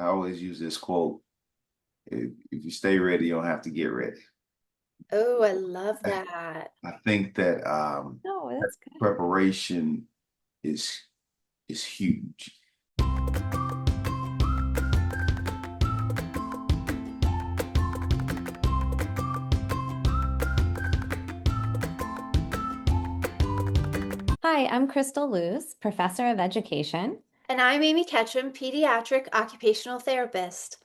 always use this quote: if you stay ready, you don't have to get ready. Oh, I love that. I think that Oh, that's good. preparation is is huge. Hi, I'm Crystal Luce, Professor of Education. And I'm Amy Ketchum, pediatric occupational therapist.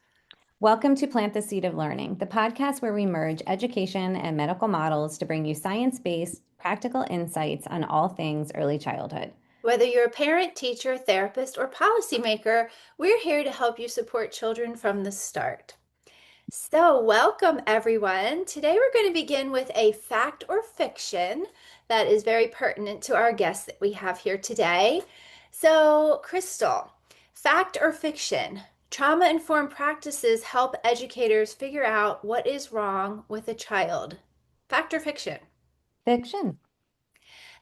Welcome to Plant the Seed of Learning, the podcast where we merge education and medical models to bring you science-based, practical insights on all things early childhood. Whether you're a parent, teacher, therapist, or policymaker, we're here to help you support children from the start. So, welcome everyone. Today we're going to begin with a fact or fiction that is very pertinent to our guests that we have here today. So, Crystal, fact or fiction? Trauma-informed practices help educators figure out what is wrong with a child. Fact or fiction? Fiction.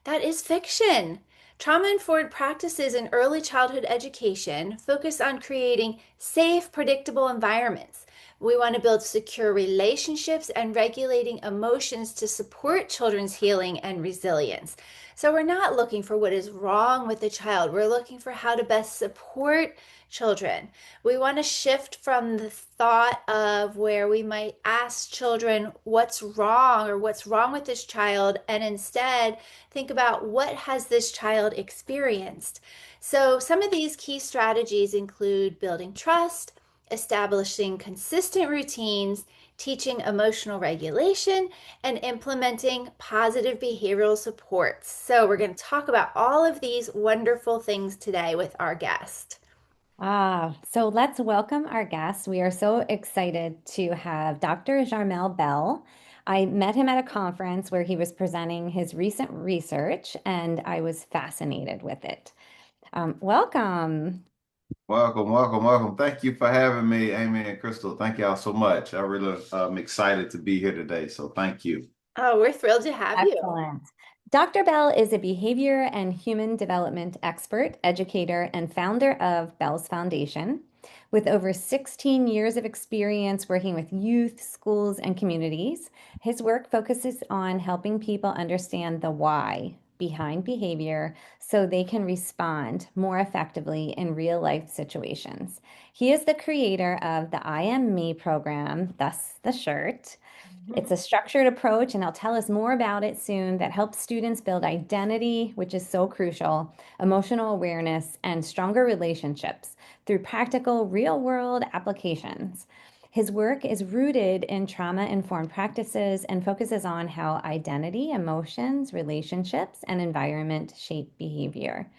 That is fiction. Trauma-informed practices in early childhood education focus on creating safe, predictable environments. We want to build secure relationships and regulating emotions to support children's healing and resilience. So we're not looking for what is wrong with the child. We're looking for how to best support children. We want to shift from the thought of where we might ask children what's wrong or what's wrong with this child, and instead think about what has this child experienced. So some of these key strategies include building trust, establishing consistent routines, teaching emotional regulation, and implementing positive behavioral supports. So we're going to talk about all of these wonderful things today with our guest. So let's welcome our guest. We are so excited to have Dr. Jarmel Bell. I met him at a conference where he was presenting his recent research, and I was fascinated with it. Welcome. Welcome, welcome, welcome. Thank you for having me, Amy and Crystal. Thank y'all so much. I really am excited to be here today. So thank you. Oh, we're thrilled to have you. Excellent. Dr. Bell is a behavior and human development expert, educator, and founder of Bell's Foundation. With over 16 years of experience working with youth, schools, and communities, his work focuses on helping people understand the why behind behavior so they can respond more effectively in real life situations. He is the creator of the I Am Me program, thus the shirt. It's a structured approach, and I'll tell us more about it soon, that helps students build identity, which is so crucial, emotional awareness, and stronger relationships through practical real world applications. His work is rooted in trauma informed practices and focuses on how identity, emotions, relationships, and environment shape behavior.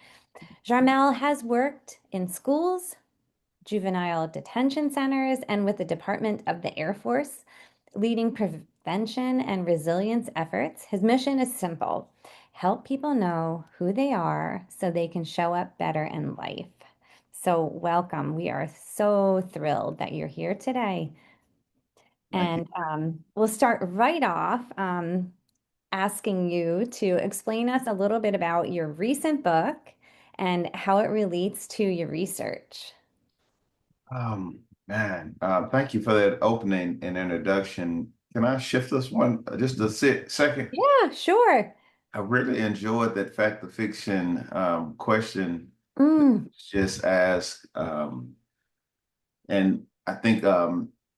Jarmel has worked in schools, juvenile detention centers, and with the Department of the Air Force, leading prevention and resilience efforts. His mission is simple: help people know who they are so they can show up better in life. So, welcome. We are so thrilled that you're here today. Thank you. And we'll start right off asking you to explain us a little bit about your recent book and how it relates to your research. Man, thank you for that opening and introduction. Can I shift this one just a second? Yeah, sure. I really enjoyed that fact or fiction question Mm, just asked. And I think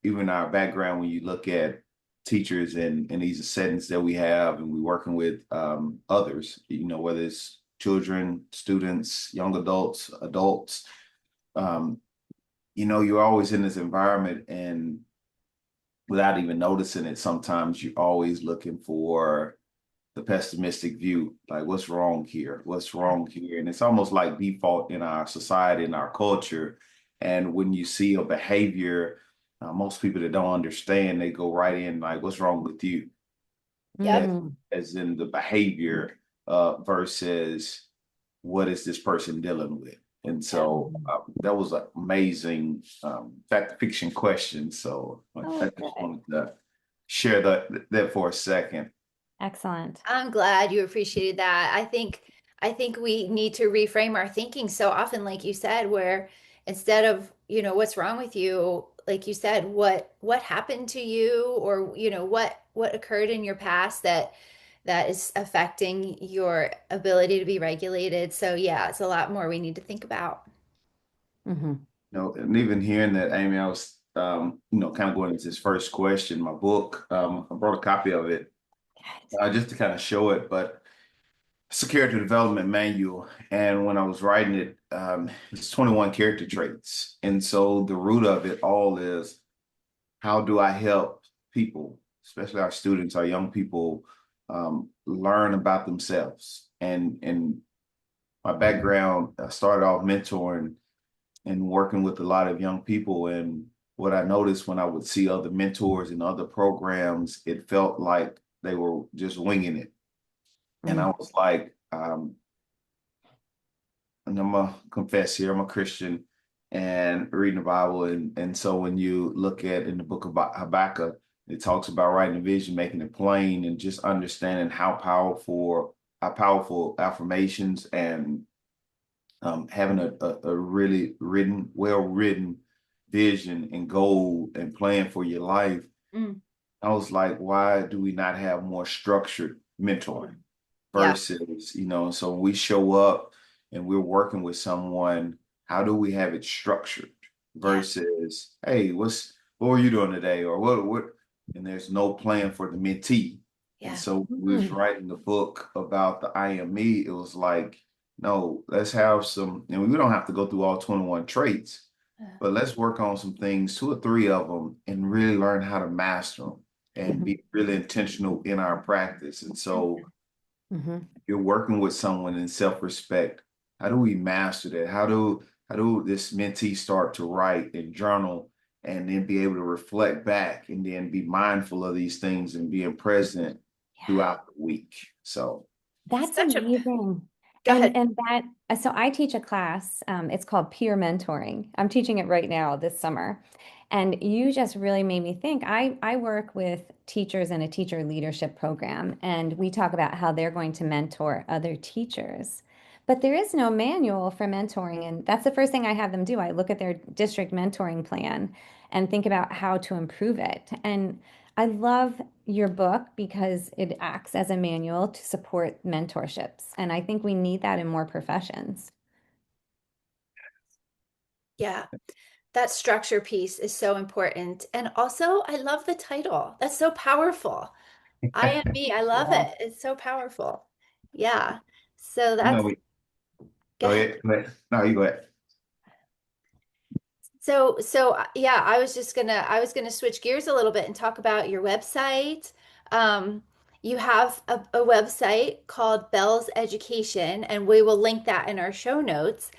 even our background, when you look at teachers and these settings that we have, and we're working with others, whether it's children, students, young adults, adults, um, you're always in this environment, and without even noticing it, sometimes you're always looking for the pessimistic view, like what's wrong here? What's wrong here? And it's almost like default in our society, in our culture. And when you see a behavior, most people that don't understand, they go right in like, what's wrong with you? As, Yep. mm. as in the behavior versus what is this person dealing with? And so that was an amazing fact fiction question. So I Oh, just good. wanted to share that for a second. Excellent. I'm glad you appreciated that. I think we need to reframe our thinking so often, like you said, where instead of what's wrong with you? Like you said, what happened to you, or what occurred in your past that is affecting your ability to be regulated. So yeah, it's a lot more we need to think about. Hmm. And even hearing that, Amy, I was, kind of going into this first question, my book, I brought a copy of it, just to kind of show it, but it's a character development manual. And when I was writing it, it's 21 character traits. And so the root of it all is, how do I help people, especially our students, our young people, learn about themselves? And my background, I started off mentoring and working with a lot of young people. And what I noticed when I would see other mentors in other programs, it felt like they were just winging it. And I was like, and I'm gonna confess here, I'm a Christian and reading the Bible. And so when you look at in the book of Habakkuk, it talks about writing a vision, making it plain, and just understanding how powerful affirmations and having a really well written vision and goal and plan for your life. Mm, I was like, why do we not have more structured mentoring yeah. versus, so when we show up and we're working with someone, how do we have it structured Yeah. versus, hey, what were you doing today? Or what, and there's no plan for the mentee. And Yeah. so we was writing the book about the I am me. It was like, no, let's have some, and we don't have to go through all 21 traits, but let's work on some things, two or three of them, and really learn how to master them and be really intentional in our practice. And so Hmm. if you're working with someone in self-respect, how do we master that? How do this mentee start to write and journal and then be able to reflect back and then be mindful of these things and being present Yeah. throughout the week? So That's Such a amazing. Go ahead. And that, so I teach a class, it's called peer mentoring. I'm teaching it right now this summer. And you just really made me think. I work with teachers in a teacher leadership program, and we talk about how they're going to mentor other teachers. But there is no manual for mentoring. And that's the first thing I have them do. I look at their district mentoring plan and think about how to improve it. And I love your book because it acts as a manual to support mentorships. And I think we need that in more professions. Yeah. That structure piece is so important. And also, I love the title. That's so powerful. I am me. I love Yeah. it. It's so powerful. Yeah. So you know, that's we Go go ahead. ahead. Go ahead. No, you go ahead. Yeah, I was gonna switch gears a little bit and talk about your website. Um, you have a website called Bell's Education, and we will link that in our show notes.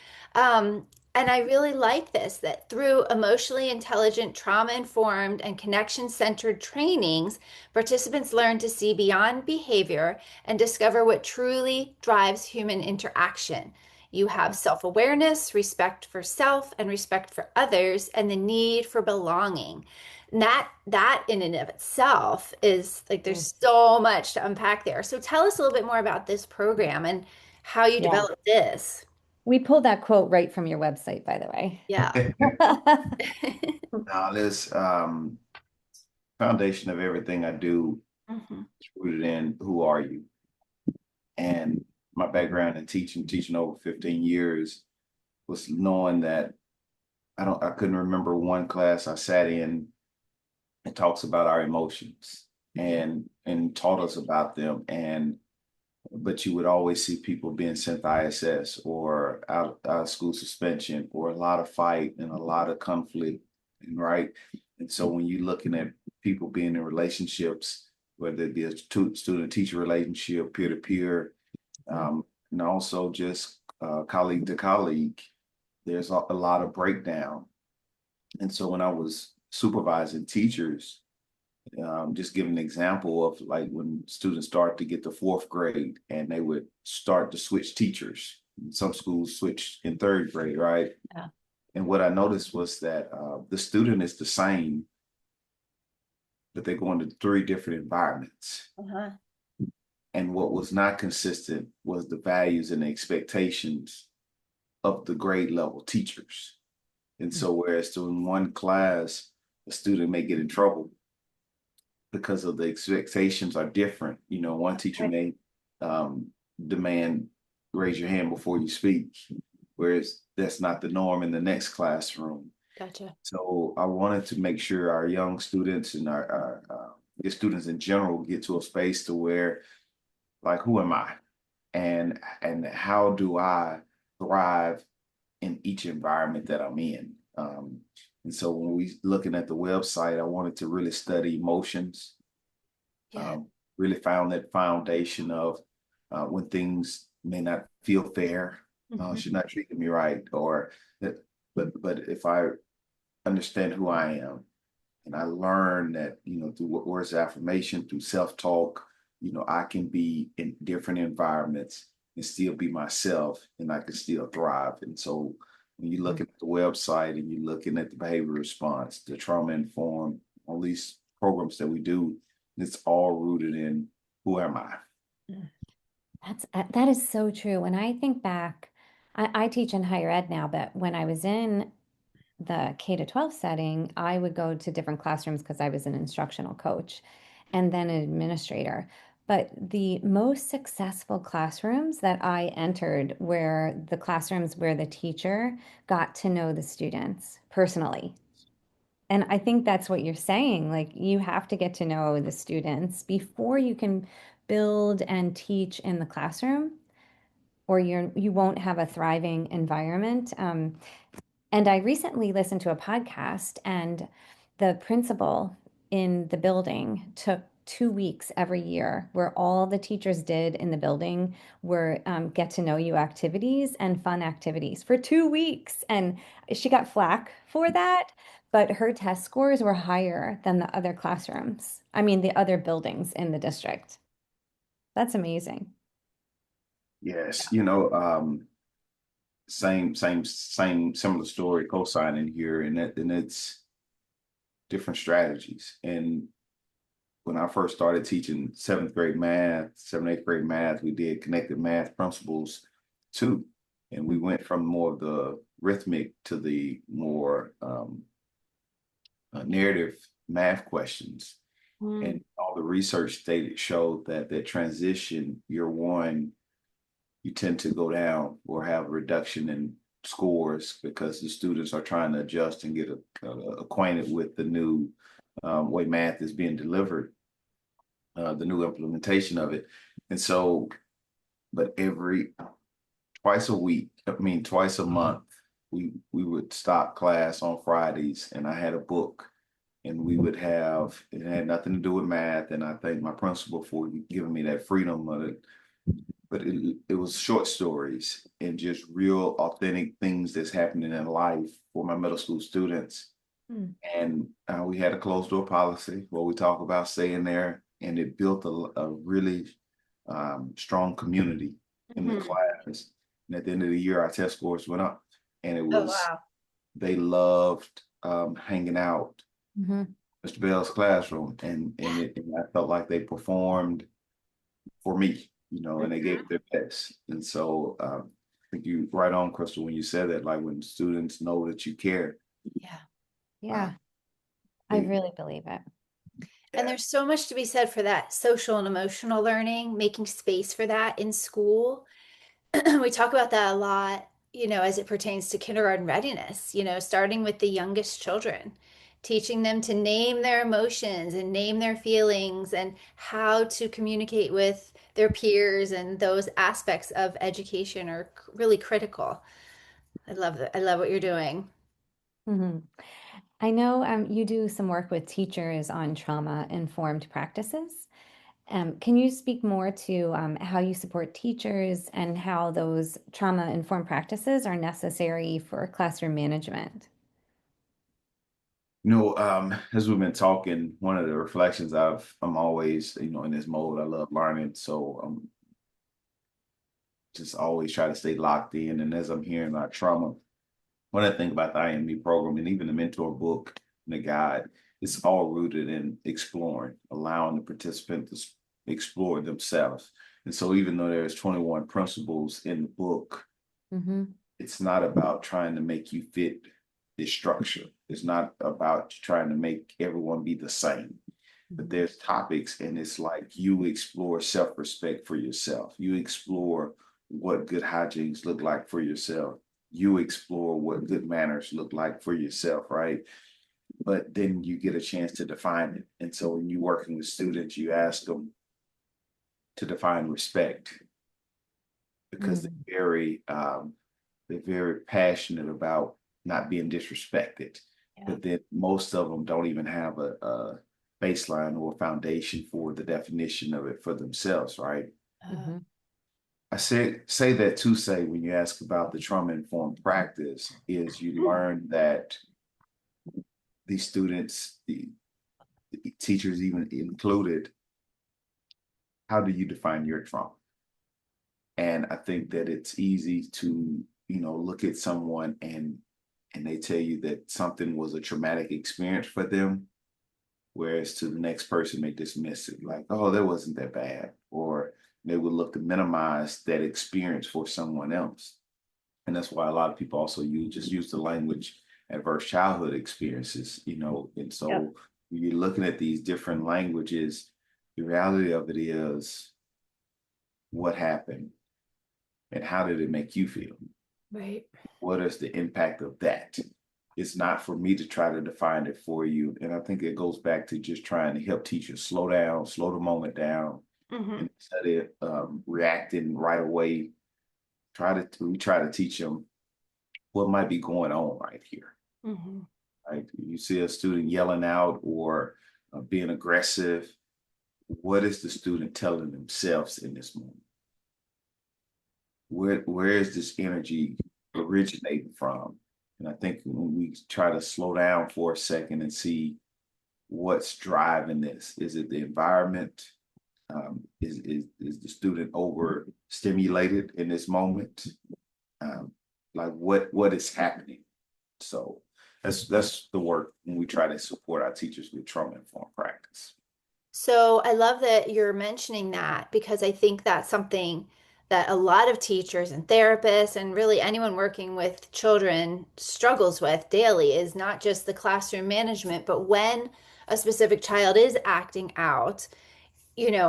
And I really like this, that through emotionally intelligent, trauma-informed, and connection-centered trainings, participants learn to see beyond behavior and discover what truly drives human interaction. You have self awareness, respect for self, and respect for others, and the need for belonging. And that in and of itself is like Mm. there's so much to unpack there. So tell us a little bit more about this program and how you Yeah. developed this. We pulled that quote right from your website, by the way. Yeah. Now, this foundation of everything I do Mhm. is rooted in who are you? And my background in teaching over 15 years was knowing that I couldn't remember one class I sat in that talks about our emotions and taught us about them. And but you would always see people being sent to ISS or out of school suspension or a lot of fight and a lot of conflict, right? And so when you're looking at people being in relationships, whether it be a student-teacher relationship, peer-to-peer, and also just colleague to colleague, there's a lot of breakdown. And so when I was supervising teachers, just give an example of like when students start to get to fourth grade and they would start to switch teachers. Some schools switch in third grade, right? Yeah. And what I noticed was that the student is the same, but they're going to three different environments. Uh-huh. And what was not consistent was the values and the expectations of the grade level teachers. And so whereas in one class, a student may get in trouble because of the expectations are different. You know, one teacher may um, demand raise your hand before you speak, whereas that's not the norm in the next classroom. Gotcha. So I wanted to make sure our young students and our students in general get to a space to where, like, who am I, and how do I thrive in each environment that I'm in. And so when we looking at the website, I wanted to really study emotions, Yeah. really found that foundation of when things may not feel fair, Mhm. she's not treating me right, or that, but if I understand who I am and I learn that, you know, through words of affirmation, through self-talk, you know, I can be in different environments and still be myself and I can still thrive. And so when you're looking at the website and you're looking at the behavior response, the trauma informed, all these programs that we do, it's all rooted in who am I? That is so true. When I think back, I teach in higher ed now, but when I was in the K to 12 setting, I would go to different classrooms because I was an instructional coach and then an administrator. But the most successful classrooms that I entered were the classrooms where the teacher got to know the students personally. And I think that's what you're saying. Like, you have to get to know the students before you can build and teach in the classroom, or you won't have a thriving environment. And I recently listened to a podcast, and the principal in the building took 2 weeks every year where all the teachers did in the building were get to know you activities and fun activities for 2 weeks. And she got flack for that, but her test scores were higher than the other classrooms. I mean, the other buildings in the district. That's amazing. Yes, you know, same similar story, co-signing here, and it's different strategies. And when I first started teaching seventh grade math, seventh, eighth grade math, we did connected math principles too. And we went from more of the rhythmic to the more narrative math questions. Mm. And all the research stated showed that that transition, year one, you tend to go down or have a reduction in scores because the students are trying to adjust and get acquainted with the new way math is being delivered, the new implementation of it. And so, but every twice a week, I mean, twice a month, we would stop class on Fridays and I had a book and we would have, it had nothing to do with math. And I thank my principal for giving me that freedom of it. But it was short stories and just real authentic things that's happening in life for my middle school students. Mm. And we had a closed door policy where we talk about staying there, and it built a really strong community in the Mhm. class. And at the end of the year, our test scores went up, and it Oh, was wow. they loved hanging out Mhm. Mr. Bell's classroom, and I felt like they performed for me, you know, and they gave it their best. And so I think you right on, Crystal, when you said that, like when students know that you care, Yeah. Yeah, I they really believe it. And yeah. there's so much to be said for that social and emotional learning, making space for that in school. We talk about that a lot, as it pertains to kindergarten readiness, starting with the youngest children, teaching them to name their emotions and name their feelings and how to communicate with their peers, and those aspects of education are really critical. I love that. I love what you're doing. Mhm. I know you do some work with teachers on trauma-informed practices. Can you speak more to how you support teachers and how those trauma-informed practices are necessary for classroom management? You know, as we've been talking, one of the reflections I'm always, you know, in this mode. I love learning, so I'm just always try to stay locked in. And as I'm hearing about trauma, one of the things about the IME program and even the mentor book and the guide, it's all rooted in exploring, allowing the participant to explore themselves. And so even though there's 21 principles in the book, Hmm. it's not about trying to make you fit. is structure. It's not about trying to make everyone be the same. But there's topics, and it's like you explore self-respect for yourself. You explore what good hygienes look like for yourself. You explore what good manners look like for yourself, right? But then you get a chance to define it. And so when you're working with students, you ask them to define respect because they're very passionate about not being disrespected. Yeah. But then most of them don't even have a baseline or foundation for the definition of it for themselves, right? Mhm. I say that to say when you ask about the trauma-informed practice is you learn that these students, the teachers even included, how do you define your trauma? And I think that it's easy to, look at someone and they tell you that something was a traumatic experience for them, whereas to the next person they dismiss it like, oh, that wasn't that bad, or they would look to minimize that experience for someone else. And that's why a lot of people also use the language adverse childhood experiences, and so Yep. when you're looking at these different languages, the reality of it is what happened and how did it make you feel? Right. What is the impact of that? It's not for me to try to define it for you. And I think it goes back to just trying to help teachers slow down, slow the moment down, and instead of reacting right away, we try to teach them what might be going on right here. Right? You see a student yelling out or being aggressive. What is the student telling themselves in this moment? Where is this energy originating from? And I think when we try to slow down for a second and see what's driving this, is it the environment? Is the student overstimulated in this moment? Like what is happening? So that's the work when we try to support our teachers with trauma-informed practice. So I love that you're mentioning that because I think that's something that a lot of teachers and therapists and really anyone working with children struggles with daily is not just the classroom management, but when a specific child is acting out,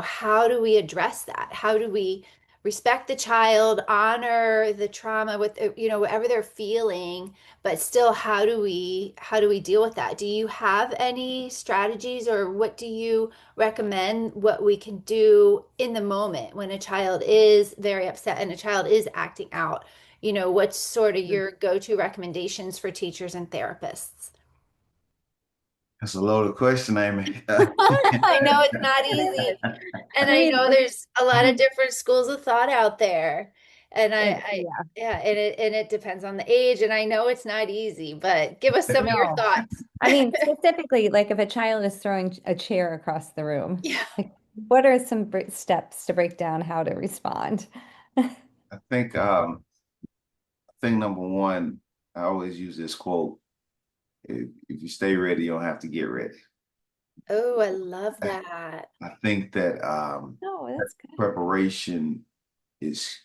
how do we address that? How do we respect the child, honor the trauma with, whatever they're feeling, but still, how do we deal with that? Do you have any strategies or what do you recommend what we can do in the moment when a child is very upset and a child is acting out? What's sort of your go-to recommendations for teachers and therapists? That's a loaded question, Amy. I know it's not easy. And I I mean, know there's a lot of different schools of thought out there. And yeah, yeah, and it depends on the age. And I know it's not easy, but give us some of your no. thoughts. I mean, specifically, like if a child is throwing a chair across the room, Yeah. like what are some steps to break down how to respond? I think number one, I always use this quote: if you stay ready, you don't have to get ready. Oh, I love I, that. I think that Oh, that's good. preparation is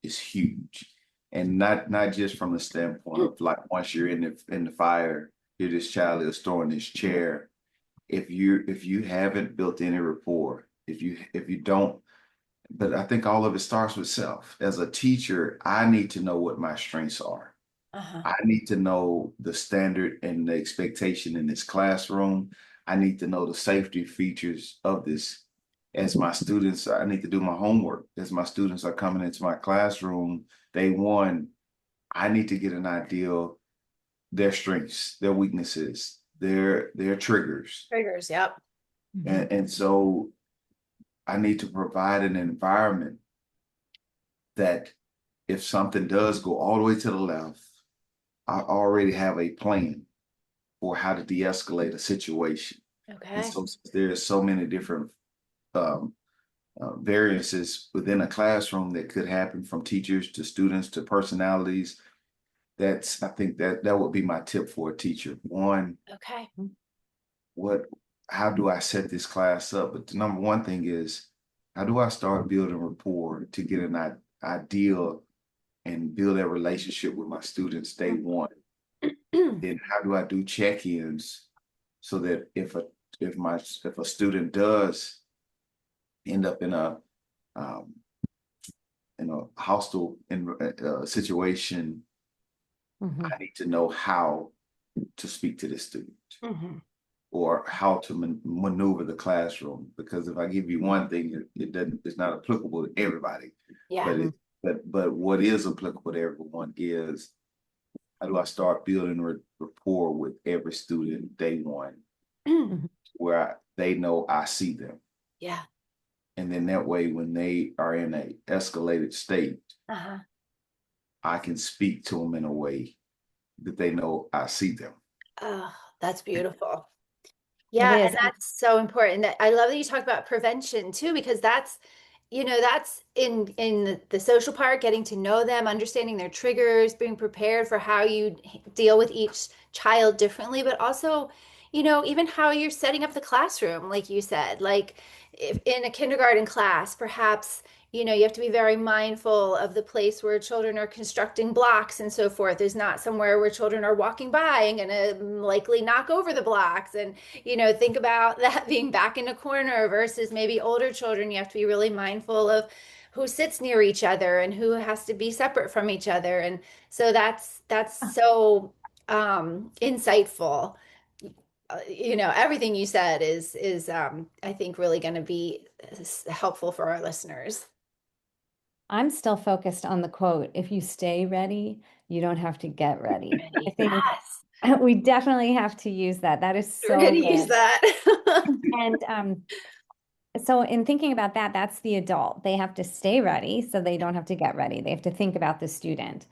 is huge, and not just from the standpoint of like once you're in the fire, here this child is throwing this chair. If you haven't built any rapport, if you don't, but I think all of it starts with self. As a teacher, I need to know what my strengths are. Uh-huh. I need to know the standard and the expectation in this classroom. I need to know the safety features of this. As my students, I need to do my homework. As my students are coming into my classroom, day one, I need to get an idea of their strengths, their weaknesses, their triggers. Triggers, yep. And so I need to provide an environment that if something does go all the way to the left, I already have a plan for how to de-escalate a situation. And Okay. so there's so many different um, variances within a classroom that could happen from teachers to students to personalities. I think that would be my tip for a teacher. One, Okay. what, how do I set this class up? But the number one thing is, how do I start building rapport to get an ideal and build that relationship with my students day one? Then how do I do check-ins so that if a student does end up um, in a hostile situation, Mhm. I need to know how to speak to this student Mhm. or how to maneuver the classroom. Because if I give you one thing, it's not applicable to everybody. Yeah. But but what is applicable to everyone is how do I start building rapport with every student day one, Mhm. where they know I see them, Yeah. and then that way when they are in a escalated state, Uh-huh. I can speak to them in a way that they know I see them. Oh, that's beautiful. It Yeah, is. and that's so important. That I love that you talk about prevention too, because that's, that's in the social part, getting to know them, understanding their triggers, being prepared for how you deal with each child differently, but also, even how you're setting up the classroom, like you said, like if in a kindergarten class, perhaps, you have to be very mindful of the place where children are constructing blocks and so forth. There's not somewhere where children are walking by and gonna likely knock over the blocks. And think about that being back in a corner versus maybe older children. You have to be really mindful of who sits near each other and who has to be separate from each other. And so that's so insightful. Everything you said is I think really going to be helpful for our listeners. I'm still focused on the quote, if you stay ready, you don't have to get ready. I Ready? think Yes, we definitely have to use that. That is we're going so to use good. that. And so in thinking about that, that's the adult. They have to stay ready so they don't have to get ready. They have to think about the student.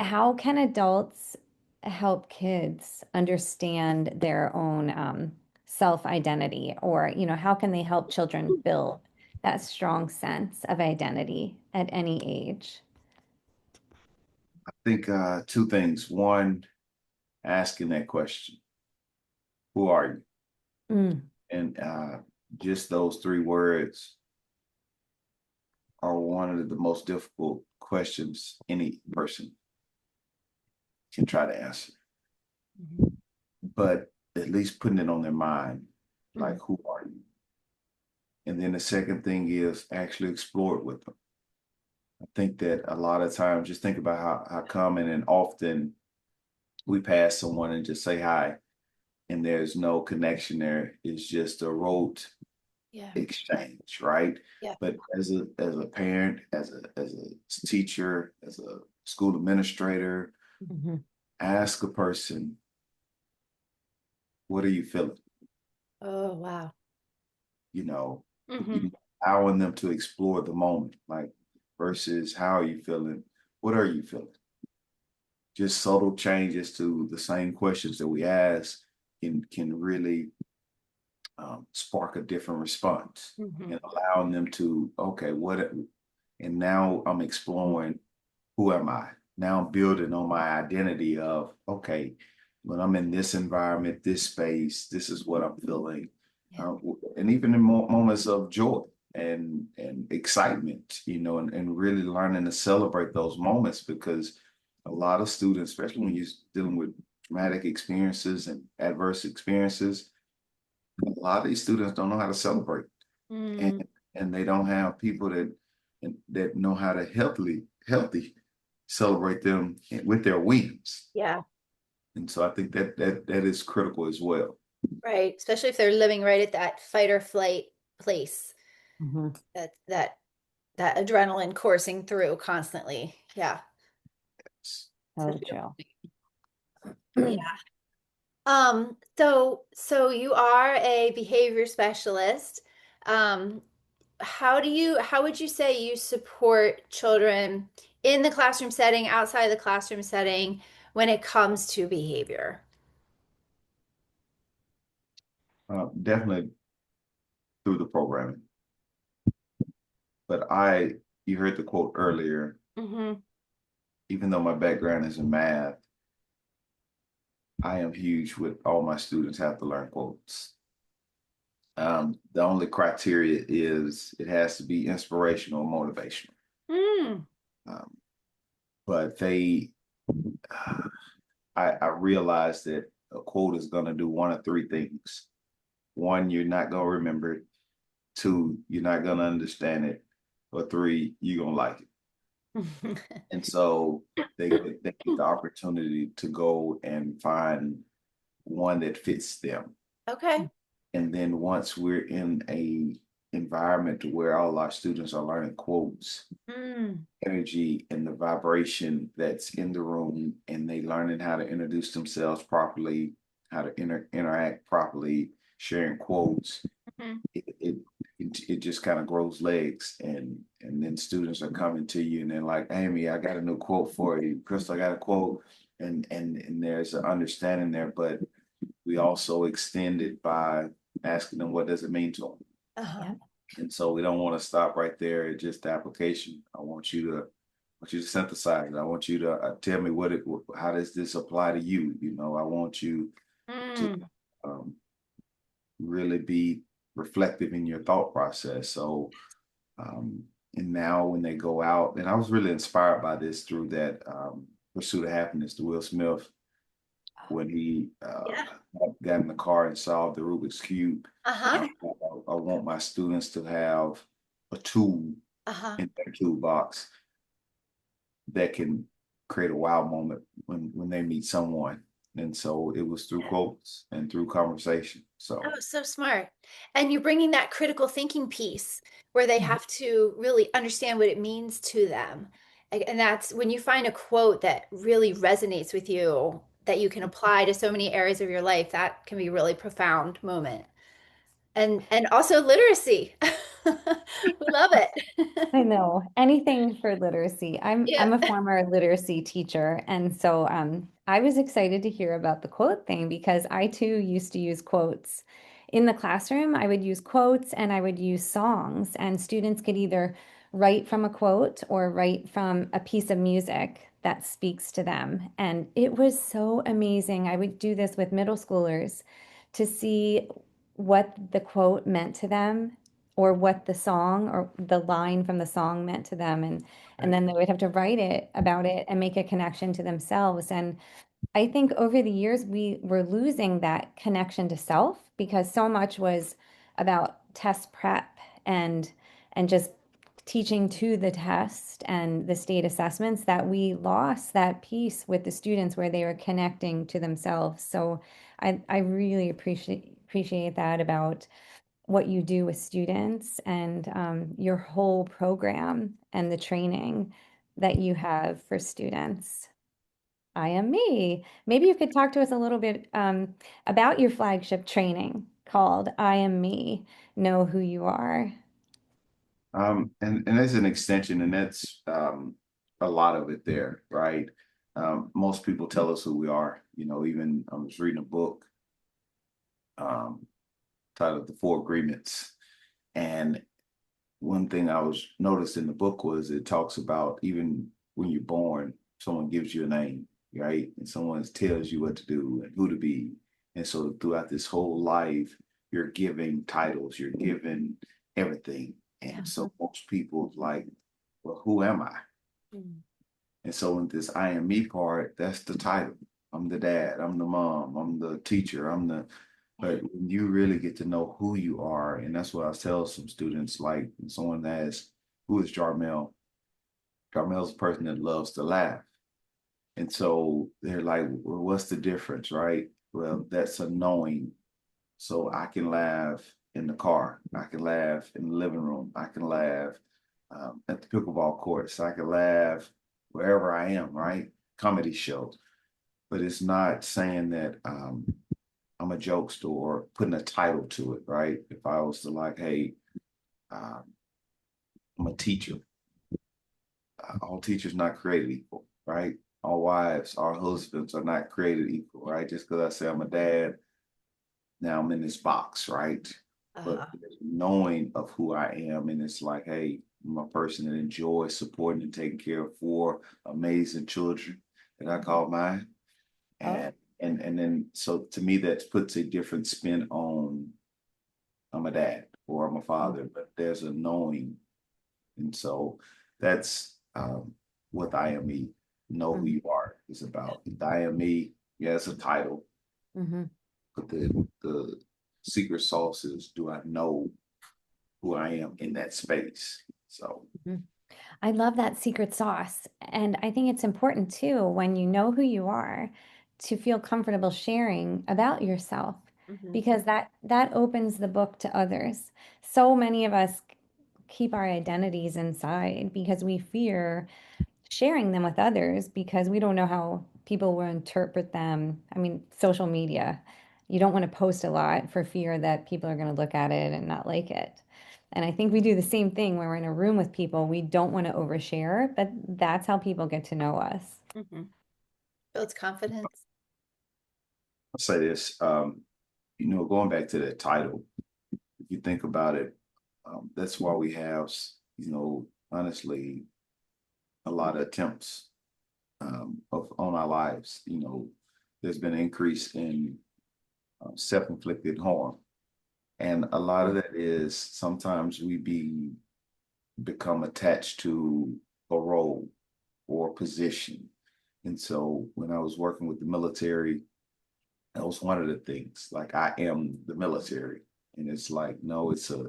How can adults help kids understand their own self-identity, or, how can they help children build that strong sense of identity at any age? I think two things. One, asking that question, who are you? Mm, And just those three words are one of the most difficult questions any person can try to answer. But at least putting it on their mind, like, Mhm. who are you? And then the second thing is actually explore it with them. I think that a lot of times, just think about how common and often we pass someone and just say hi, and there's no connection there. It's just a rote Yeah. exchange, right? Yeah. But as a parent, as a teacher, as a school administrator, mhm, ask a person, what are you feeling? Oh, wow. You know, Hmm. you allowing them to explore the moment, like versus how are you feeling? What are you feeling? Just subtle changes to the same questions that we ask can really spark a different response Hmm. and allowing them to, okay, and now I'm exploring, who am I? Now I'm building on my identity of, okay, when I'm in this environment, this space, this is what I'm feeling. Yeah. And even in moments of joy and excitement, and really learning to celebrate those moments, because a lot of students, especially when you're dealing with traumatic experiences and adverse experiences, a lot of these students don't know how to celebrate, and Mm. and they don't have people that know how to healthy celebrate them with their wins. Yeah. And so I think that is critical as well. Right. Especially if they're living right at that fight or flight place. mhm. That adrenaline coursing through constantly. Yeah. So So true. yeah. So you are a behavior specialist. Um, how would you say you support children in the classroom setting, outside the classroom setting, when it comes to behavior? Definitely through the programming. But you heard the quote earlier, Hmm. even though my background is in math, I am huge with all my students have to learn quotes. The only criteria is it has to be inspirational, motivational. Mm. Um, but they, I realized that a quote is going to do one of three things. One, you're not going to remember it. Two, you're not going to understand it. Or three, you're going to like it. And so they get the opportunity to go and find one that fits them. Okay. And then once we're in a environment where all our students are learning quotes, Mm. energy and the vibration that's in the room, and they learning how to introduce themselves properly, how to interact properly, sharing quotes, Mhm. it just kind of grows legs, and then students are coming to you and they're like, Amy, I got a new quote for you. Crystal, I got a quote, and there's an understanding there, but we also extend it by asking them what does it mean to them. Uh-huh. Yeah. And so we don't want to stop right there at just the application. I want you to synthesize it. I want you to tell me how does this apply to you? You know, I want you to Mm. um, really be reflective in your thought process. So, um, and now when they go out, and I was really inspired by this through that Pursuit of Happiness, to Will Smith, when he Yeah. got in the car and solved the Rubik's Cube. Uh-huh. I want my students to have a tool Uh-huh. in their toolbox that can create a wow moment when they meet someone. And so it was through quotes and through conversation. So Oh, so smart. And you're bringing that critical thinking piece where they Mhm. have to really understand what it means to them. And that's when you find a quote that really resonates with you, that you can apply to so many areas of your life, that can be a really profound moment. And also literacy. We love it. I know anything for literacy. I'm Yeah. a former literacy teacher, and so I was excited to hear about the quote thing because I too used to use quotes in the classroom. I would use quotes and I would use songs, and students could either write from a quote or write from a piece of music that speaks to them. And it was so amazing. I would do this with middle schoolers to see what the quote meant to them or what the song or the line from the song meant to them, and then they would have to write it about it and make a connection to themselves. And I think over the years we were losing that connection to self because so much was about test prep and just teaching to the test and the state assessments that we lost that piece with the students where they were connecting to themselves. So I really appreciate that about what you do with students and your whole program and the training that you have for students. I am me. Maybe you could talk to us a little bit about your flagship training called I Am Me, Know Who You Are. and there's an extension, and that's a lot of it there, right? Most people tell us who we are. You know, even I was reading a book um, titled The Four Agreements, and one thing I was noticed in the book was it talks about even when you're born, someone gives you a name, right? And someone tells you what to do and who to be. And so throughout this whole life, you're giving titles, you're given everything. Yeah. And so most people like, well, who am I? Mm. And so in this I am me part, that's the title. I'm the dad, I'm the mom, I'm the teacher, but when you really get to know who you are, and that's what I tell some students, like when someone asks, who is Jarmel? Jarmel's a person that loves to laugh. And so they're like, well, what's the difference, right? Well, that's a knowing. So I can laugh in the car. I can laugh in the living room. I can laugh at the pickleball courts. I can laugh wherever I am, right? Comedy shows. But it's not saying that I'm a jokester or putting a title to it, right? If I was to like, hey, um, I'm a teacher. All teachers not created equal, right? All wives, our husbands are not created equal, right? Just because I say I'm a dad, now I'm in this box, right? But Uh-huh. knowing of who I am, and it's like, hey, I'm a person that enjoys supporting and taking care of four amazing children that I call mine. Oh. And then so to me that puts a different spin on I'm a dad or I'm a father, but there's a knowing. And so that's what I am me, know who Mhm. you are is about. I am me, Yeah, it's a title, Hmm. but the secret sauce is, do I know who I am in that space? So I love that secret sauce. And I think it's important too, when you know who you are, to feel comfortable sharing about yourself, Mhm. because that opens the book to others. So many of us keep our identities inside because we fear sharing them with others because we don't know how people will interpret them. I mean, social media, you don't want to post a lot for fear that people are going to look at it and not like it. And I think we do the same thing when we're in a room with people. We don't want to overshare, but that's how people get to know us. Mhm. Builds confidence. I'll say this, going back to that title, if you think about it, that's why we have, honestly, a lot of attempts on our lives. There's been an increase in self-inflicted harm. And a lot of that is sometimes become attached to a role or position. And so when I was working with the military, that was one of the things. Like, I am the military. And it's like, no, it's a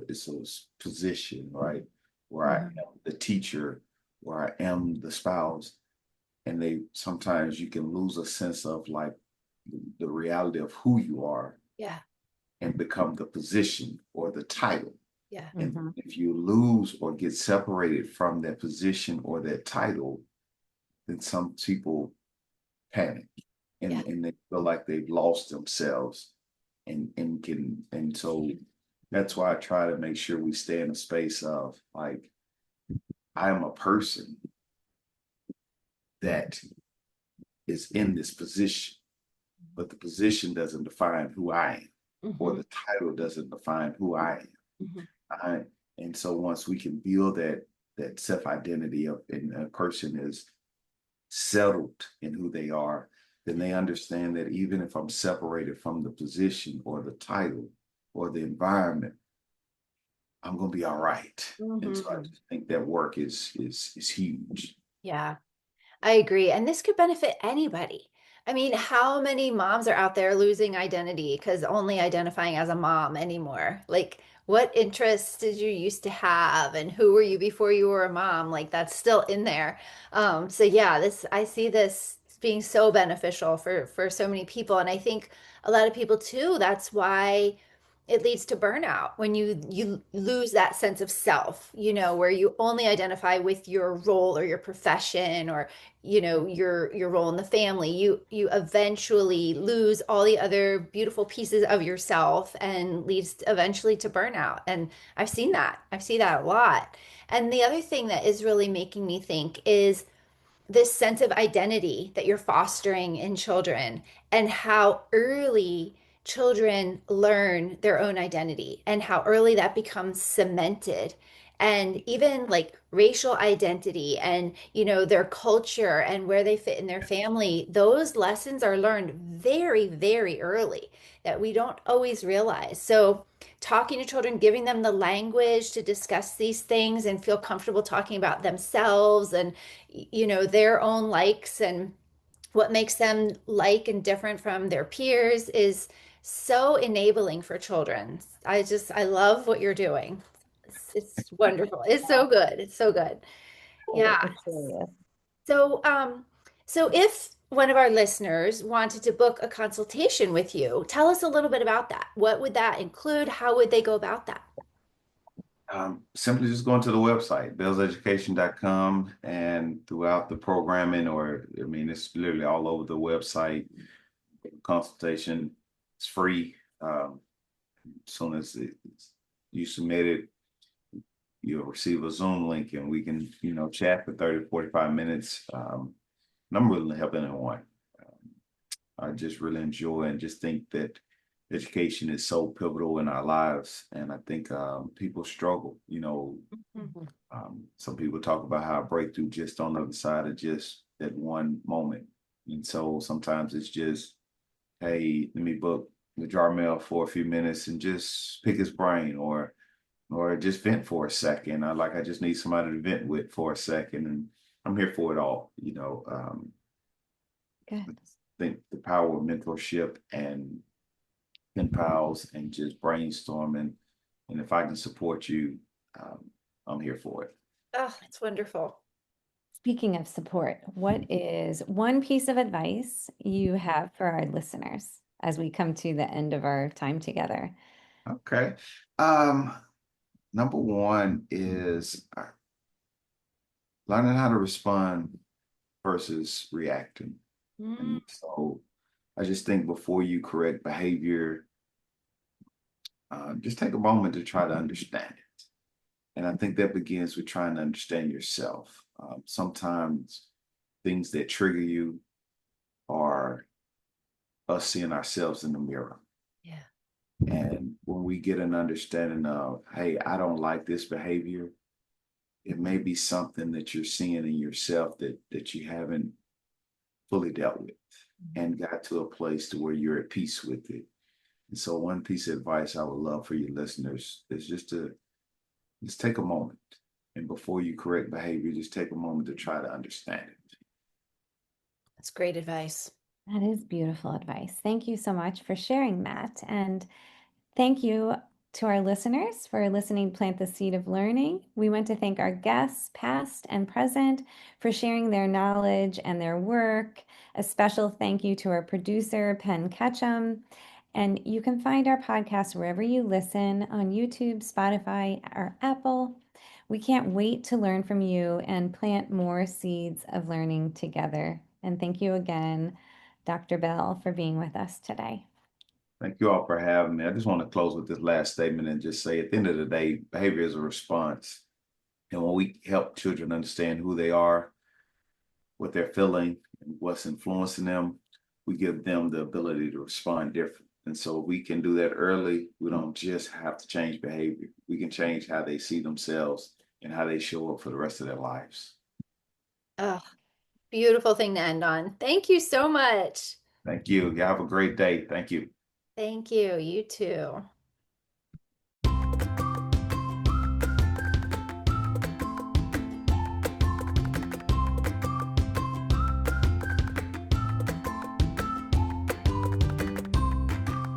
position, right? Where I Mhm. am the teacher, where I am the spouse. And they sometimes you can lose a sense of like the reality of who you are Yeah. and become the position or the title. Yeah. And Mhm. if you lose or get separated from that position or that title, then some people panic Yeah. and they feel like they've lost themselves and so that's why I try to make sure we stay in a space of like, I am a person that is in this position, but the position doesn't define who I am, or Mhm. the title doesn't define who I am. Mhm. I, and so once we can build that self identity of, and a person is settled in who they are, then they understand that even if I'm separated from the position or the title or the environment, I'm gonna be all right. And so I Mhm. just think that work is huge. Yeah. I agree. And this could benefit anybody. I mean, how many moms are out there losing identity because only identifying as a mom anymore? Like, what interests did you used to have, and who were you before you were a mom? Like, that's still in there. So yeah, this I see this being so beneficial for so many people, and I think a lot of people too. That's why it leads to burnout when you lose that sense of self, where you only identify with your role or your profession or your role in the family. You eventually lose all the other beautiful pieces of yourself and leads eventually to burnout. And I've seen that a lot. And the other thing that is really making me think is this sense of identity that you're fostering in children and how early children learn their own identity and how early that becomes cemented, and even like racial identity and their culture and where they fit in their family. Those lessons are learned very, very early that we don't always realize. So talking to children, giving them the language to discuss these things and feel comfortable talking about themselves and their own likes and what makes them like and different from their peers is so enabling for children. I love what you're doing. It's wonderful. It's so good. It's so good. Yeah. It truly is. So, so if one of our listeners wanted to book a consultation with you, tell us a little bit about that. What would that include? How would they go about that? Simply just going to the website, bellseducation.com, and throughout the programming, or I mean, it's literally all over the website. Consultation is free. As soon as you submit it, you'll receive a Zoom link and we can, chat for 30 to 45 minutes. And I'm willing to help anyone. I just really enjoy and just think that education is so pivotal in our lives. And I think people struggle, Mhm. some people talk about how a breakthrough just on the other side of just that one moment. And so sometimes it's just, hey, let me book the Jarmel for a few minutes and just pick his brain or just vent for a second. I just need somebody to vent with for a second, and I'm here for it all. Good. think the power of mentorship and pen pals and just brainstorming. And if I can support you, um, I'm here for it. Oh, it's wonderful. Speaking of support, what is one piece of advice you have for our listeners as we come to the end of our time together? Okay. Um, Number one is learning how to respond versus reacting. Mm, And so I just think before you correct behavior, just take a moment to try to understand it. And I think that begins with trying to understand yourself. Sometimes things that trigger you are us seeing ourselves in the mirror. yeah. And when we get an understanding of, hey, I don't like this behavior, it may be something that you're seeing in yourself that you haven't fully dealt with and got to a place to where you're at peace with it. And so one piece of advice I would love for your listeners is just take a moment. And before you correct behavior, just take a moment to try to understand it. That's great advice. That is beautiful advice. Thank you so much for sharing that. And thank you to our listeners for listening to Plant the Seed of Learning. We want to thank our guests, past and present, for sharing their knowledge and their work. A special thank you to our producer, Penn Ketchum. And you can find our podcast wherever you listen on YouTube, Spotify, or Apple. We can't wait to learn from you and plant more seeds of learning together. And thank you again, Dr. Bell, for being with us today. Thank you all for having me. I just want to close with this last statement and just say at the end of the day, behavior is a response. And when we help children understand who they are, what they're feeling, and what's influencing them, we give them the ability to respond different. And so we can do that early. We don't just have to change behavior. We can change how they see themselves and how they show up for the rest of their lives. Oh, beautiful thing to end on. Thank you so much. Thank you. You have a great day. Thank you. Thank you. You too.